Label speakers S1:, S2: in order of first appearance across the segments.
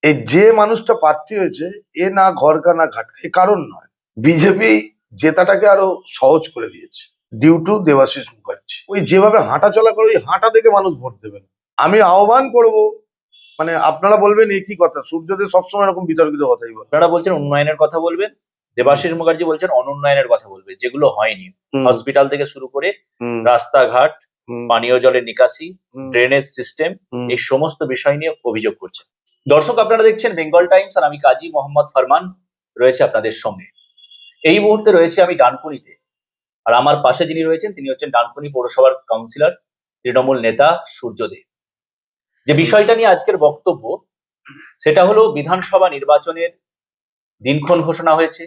S1: এই যে মানুষটা প্রার্থী হয়েছে এ না ঘরকা না ঘাটকা, এ কারণ নয়। বিজেপি জেতাটাকে আরো সহজ করে দিয়েছে ডিউ টু দেবাশিস মুখার্জি। ওই যেভাবে হাঁটা চলা করে ওই হাঁটা দেখে মানুষ ভোট দেবে না। আমি আহ্বান করব, মানে আপনারা বলবেন একই কথা, সূর্যদেব সবসময় এরকম বিতর্কিত কথাই বলে।
S2: আপনারা বলছেন উন্নয়নের কথা বলবেন, দেবাশিস মুখার্জি বলছেন অনুন্নয়নের কথা বলবে, যেগুলো হয়নি। হসপিটাল থেকে শুরু করে রাস্তাঘাট, পানীয় জলের নিকাশি, ড্রেনেজ সিস্টেম, এই সমস্ত বিষয় নিয়ে অভিযোগ করছেন। দর্শক, আপনারা দেখছেন বেঙ্গল টাইমস আর আমি কাজী মোহাম্মদ ফরমান রয়েছে আপনাদের সঙ্গে। এই মুহূর্তে রয়েছে আমি ডানকুনিতে, আর আমার পাশে যিনি রয়েছেন তিনি হচ্ছেন ডানকুনি পৌরসভার কাউন্সিলর, তৃণমূল নেতা সূর্যদেব। যে বিষয়টা নিয়ে আজকের বক্তব্য সেটা হলো বিধানসভা নির্বাচনের দিনক্ষণ ঘোষণা হয়েছে।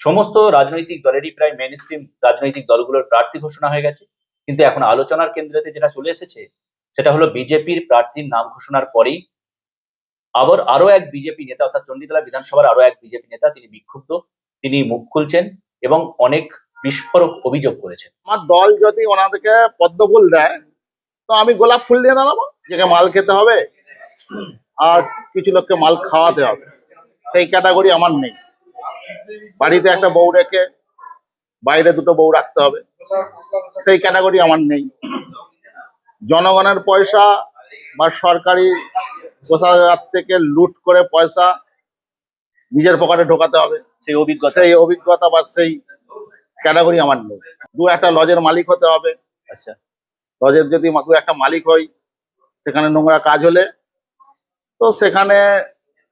S2: সমস্ত রাজনৈতিক দলেরই, প্রায় মেইন স্ট্রিম রাজনৈতিক দলগুলোর প্রার্থী ঘোষণা হয়ে গেছে, কিন্তু এখন আলোচনার কেন্দ্রেতে যেটা চলে এসেছে সেটা হলো বিজেপির প্রার্থীর নাম ঘোষণার পরেই আবার আরো এক বিজেপি নেতা, অর্থাৎ চণ্ডীতলা বিধানসভার আরো এক বিজেপি নেতা তিনি বিক্ষুব্ধ, তিনি মুখ খুলছেন এবং অনেক বিস্ফোরক অভিযোগ করেছেন।
S3: আমার দল যদি ওনাদেরকে পদ্ম ফুল দেয় তো আমি গোলাপ ফুল দিয়ে দাঁড়াবো, যেখানে মাল খেতে হবে আর কিছু লোককে মাল খাওয়াতে হবে, সেই ক্যাটাগরি আমার নেই। বাড়িতে একটা বউ রেখে বাইরে দুটো বউ রাখতে হবে, সেই ক্যাটাগরি আমার নেই। জনগণের পয়সা বা সরকারি কোষাগার থেকে লুট করে পয়সা নিজের পকেটে ঢোকাতে হবে,
S2: সেই
S3: অভিজ্ঞতা বা সেই ক্যাটাগরি আমার নেই। দু একটা লজের মালিক হতে হবে।
S2: আচ্ছা,
S3: লজের যদি দু একটা মালিক হই, সেখানে নোংরা কাজ হলে তো সেখানে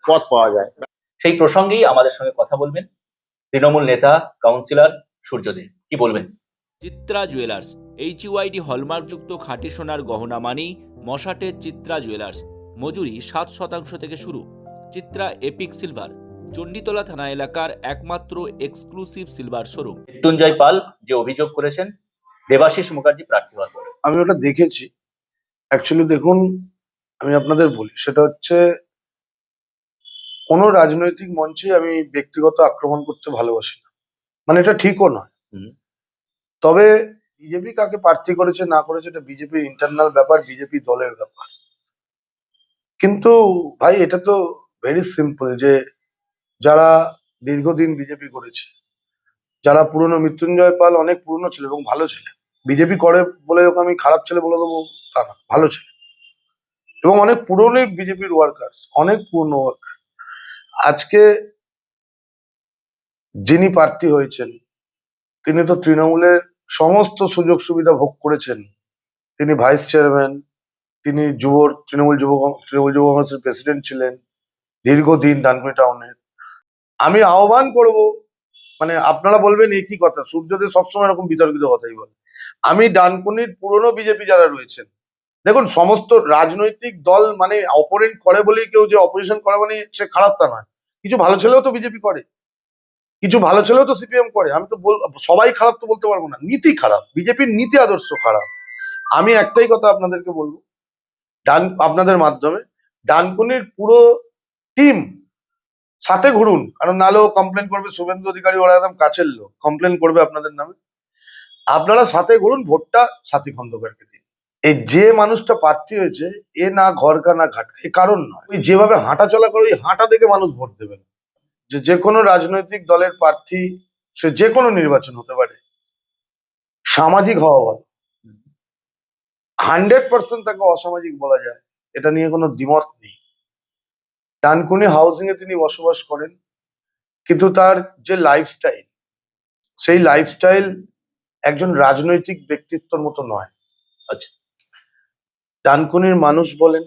S3: পথ পাওয়া যায়।
S2: সেই প্রসঙ্গেই আমাদের সঙ্গে কথা বলবেন তৃণমূল নেতা কাউন্সিলর সূর্যদেব। কি বলবেন?
S4: চিত্রা জুয়েলার্স, HUID হলমার্কযুক্ত খাঁটি সোনার গহনা মানেই মশাটের চিত্রা জুয়েলার্স। মজুরি 7% থেকে শুরু। চিত্রা এপিক সিলভার, চণ্ডীতলা থানা এলাকার একমাত্র এক্সক্লুসিভ সিলভার শোরুম।
S2: মৃত্যুঞ্জয় পাল যে অভিযোগ করেছেন দেবাশিস মুখার্জি প্রার্থী হওয়ার পরে,
S1: আমি ওটা দেখেছি। অ্যাকচুয়ালি দেখুন, আমি আপনাদের বলি, সেটা হচ্ছে কোনো রাজনৈতিক মঞ্চে আমি ব্যক্তিগত আক্রমণ করতে ভালোবাসি না, মানে এটা ঠিকও নয়। তবে বিজেপি কাকে প্রার্থী করেছে না করেছে এটা বিজেপির ইন্টারনাল ব্যাপার, বিজেপি দলের ব্যাপার। কিন্তু ভাই এটা তো ভেরি সিম্পল, যে যারা দীর্ঘদিন বিজেপি করেছে, যারা পুরনো, মৃত্যুঞ্জয় পাল অনেক পুরনো ছিল এবং ভালো ছেলে, বিজেপি করে বলে ওকে আমি খারাপ ছেলে বলে দেবো তা না, ভালো ছেলে এবং অনেক পুরনো বিজেপির ওয়ার্কার্স, অনেক পুরনো ওয়ার্কার। আজকে যিনি প্রার্থী হয়েছেন তিনি তো তৃণমূলের সমস্ত সুযোগ সুবিধা ভোগ করেছেন। তিনি ভাইস চেয়ারম্যান, তিনি তৃণমূল যুব কংগ্রেসের প্রেসিডেন্ট ছিলেন দীর্ঘদিন ডানকুনি টাউনের। আমি আহ্বান করব, মানে আপনারা বলবেন একই কথা, সূর্যদেব সবসময় এরকম বিতর্কিত কথাই বলে। আমি ডানকুনির পুরনো বিজেপি যারা রয়েছেন, দেখুন সমস্ত রাজনৈতিক দল মানে অপোনেন্ট করে বলেই কেউ যে অপোজিশন করে মানে সে খারাপ তা নয়। কিছু ভালো ছেলেও তো বিজেপি করে, কিছু ভালো ছেলেও তো সিপিএম করে। আমি তো সবাই খারাপ তো বলতে পারবো না, নীতি খারাপ, বিজেপির নীতি আদর্শ খারাপ। আমি একটাই কথা আপনাদেরকে বলবো, আপনাদের মাধ্যমে, ডানকুনির পুরো টিম সাথে ঘুরুন, কারণ নাহলেও কমপ্লেন করবে শুভেন্দু অধিকারী, ওরা একদম কাছের লোক, কমপ্লেন করবে আপনাদের নামে। আপনারা সাথে ঘুরুন, ভোটটা সাথী খন্দকারকে দিন। এই যে মানুষটা প্রার্থী হয়েছে এ না ঘরকা না ঘাটকা, এ কারণ নয়। ওই যেভাবে হাঁটা চলা করে ওই হাঁটা দেখে মানুষ ভোট দেবে না। যে কোনো রাজনৈতিক দলের প্রার্থী, সে যে কোনো নির্বাচন হতে পারে, সামাজিক হওয়া ভালো। 100% তাকে অসামাজিক বলা যায়, এটা নিয়ে কোনো দ্বিমত নেই। ডানকুনি হাউজিং এ তিনি বসবাস করেন, কিন্তু তার যে লাইফস্টাইল, সেই লাইফস্টাইল একজন রাজনৈতিক ব্যক্তিত্বর মতো নয়।
S2: আচ্ছা,
S1: ডানকুনির মানুষ বলেন,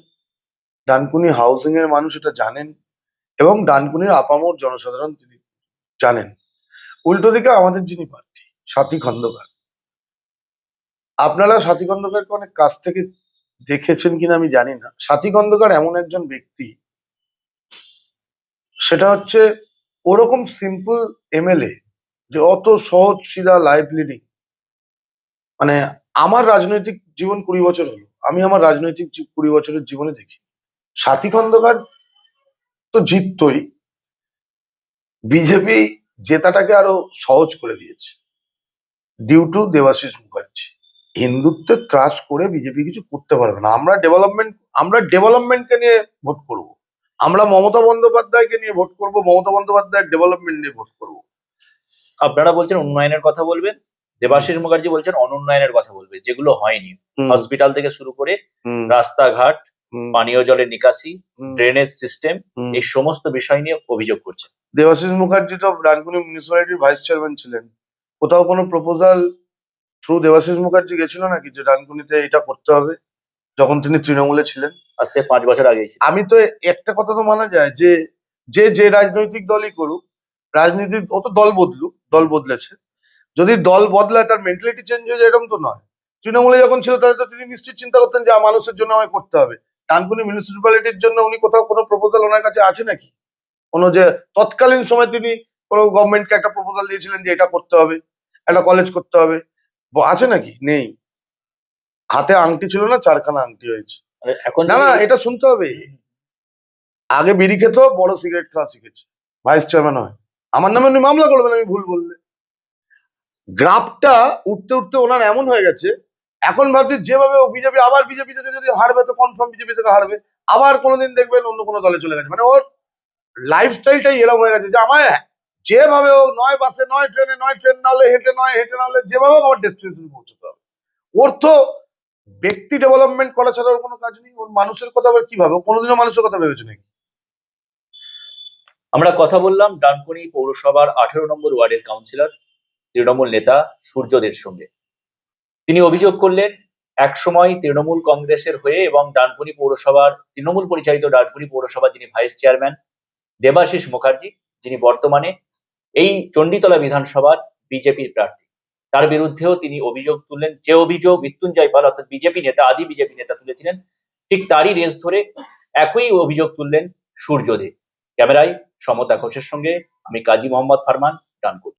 S1: ডানকুনি হাউজিং এর মানুষ এটা জানেন এবং ডানকুনির আপামর জনসাধারণ তিনি জানেন। উল্টো দিকে আমাদের যিনি প্রার্থী সাথী খন্দকার, আপনারা সাথী খন্দকারকে অনেক কাছ থেকে দেখেছেন কিনা আমি জানি না। সাথী খন্দকার এমন একজন ব্যক্তি, সেটা হচ্ছে ওরকম সিম্পল এমএলএ যে অত সহজ সিধা লাইফ লিডিং। মানে আমার রাজনৈতিক জীবন 20 বছর হলো, আমি আমার রাজনৈতিক 20 বছরের জীবনে দেখি সাথী খন্দকার তো জিততই, বিজেপি জেতাটাকে আরো সহজ করে দিয়েছে ডিউ টু দেবাশিস মুখার্জি। হিন্দুত্বের ত্রাস করে বিজেপি কিছু করতে পারবে না। আমরা ডেভেলপমেন্টকে নিয়ে ভোট করব, আমরা মমতা বন্দ্যোপাধ্যায়কে নিয়ে ভোট করব, মমতা বন্দ্যোপাধ্যায়ের ডেভেলপমেন্ট নিয়ে ভোট করব।
S2: আপনারা বলছেন উন্নয়নের কথা বলবেন, দেবাশিস মুখার্জি বলছেন অনুন্নয়নের কথা বলবে, যেগুলো হয়নি। হসপিটাল থেকে শুরু করে রাস্তাঘাট, পানীয় জলের নিকাশি, ড্রেনেজ সিস্টেম, এই সমস্ত বিষয় নিয়ে অভিযোগ করছেন।
S1: দেবাশিস মুখার্জি তো ডানকুনি মিউনিসিপ্যালিটির ভাইস চেয়ারম্যান ছিলেন। কোথাও কোনো প্রপোজাল থ্রু দেবাশিস মুখার্জি গেছিল নাকি যে ডানকুনিতে এটা করতে হবে, যখন তিনি তৃণমূলে ছিলেন?
S2: আজ থেকে 5 বছর আগেই ছিল।
S1: আমি তো একটা কথা তো মানা যায় যে যে যে রাজনৈতিক দলই করুক, রাজনীতি ও তো দল বদলেছে। যদি দল বদলায় তার মেন্টালিটি চেঞ্জ হয়ে যায়, এরকম তো নয়। তৃণমূলে যখন ছিল তাহলে তো তিনি নিশ্চিত চিন্তা করতেন যে মানুষের জন্য আমায় করতে হবে। ডানকুনি মিউনিসিপ্যালিটির জন্য উনি কোথাও কোনো প্রপোজাল ওনার কাছে আছে নাকি? কোনো যে তৎকালীন সময় তিনি কোনো গভর্নমেন্টকে একটা প্রপোজাল দিয়েছিলেন যে এটা করতে হবে, একটা কলেজ করতে হবে, আছে নাকি? নেই। হাতে আংটি ছিল না, 4খানা আংটি হয়েছে।
S2: এখন
S1: না, এটা শুনতে হবে। আগে বিড়ি খেত, বড় সিগারেট খাওয়া শিখেছে, ভাইস চেয়ারম্যান হয়। আমার নামে উনি মামলা করবেন আমি ভুল বললে। গ্রাফটা উঠতে উঠতে ওনার এমন হয়ে গেছে, এখন ভাবছি যেভাবে ও বিজেপি আবার বিজেপি থেকে যদি হারবে তো কনফার্ম বিজেপি থেকে হারবে, আবার কোনোদিন দেখবেন অন্য কোনো দলে চলে গেছে। মানে ওর লাইফস্টাইলটাই এরকম হয়ে গেছে যে আমায় যেভাবে ও নয় বাসে নয় ট্রেনে নয়, ট্রেন না হলে হেঁটে নয়, হেঁটে না হলে যেভাবে আমার ডেস্টিনেশন পৌঁছতে হবে। ওর তো ব্যক্তি ডেভেলপমেন্ট করা ছাড়া ওর কোনো কাজ নেই। ওর মানুষের কথা আবার কি ভাবে? ও কোনোদিনও মানুষের কথা ভেবেছে নাকি?
S2: আমরা কথা বললাম ডানকুনি পৌরসভার 18 নম্বর ওয়ার্ডের কাউন্সিলর, তৃণমূল নেতা সূর্যদের সঙ্গে। তিনি অভিযোগ করলেন একসময় তৃণমূল কংগ্রেসের হয়ে এবং ডানকুনি পৌরসভার তৃণমূল পরিচালিত ডানকুনি পৌরসভার যিনি ভাইস চেয়ারম্যান দেবাশিস মুখার্জি, যিনি বর্তমানে এই চণ্ডীতলা বিধানসভার বিজেপির প্রার্থী, তার বিরুদ্ধেও তিনি অভিযোগ তুললেন। যে অভিযোগ মৃত্যুঞ্জয় পাল অর্থাৎ বিজেপি নেতা, আদি বিজেপি নেতা তুলেছিলেন, ঠিক তারই রেস ধরে একই অভিযোগ তুললেন সূর্যদেব। ক্যামেরায় সমতা ঘোষের সঙ্গে আমি কাজী মোহাম্মদ ফারমান, ডানকুনি।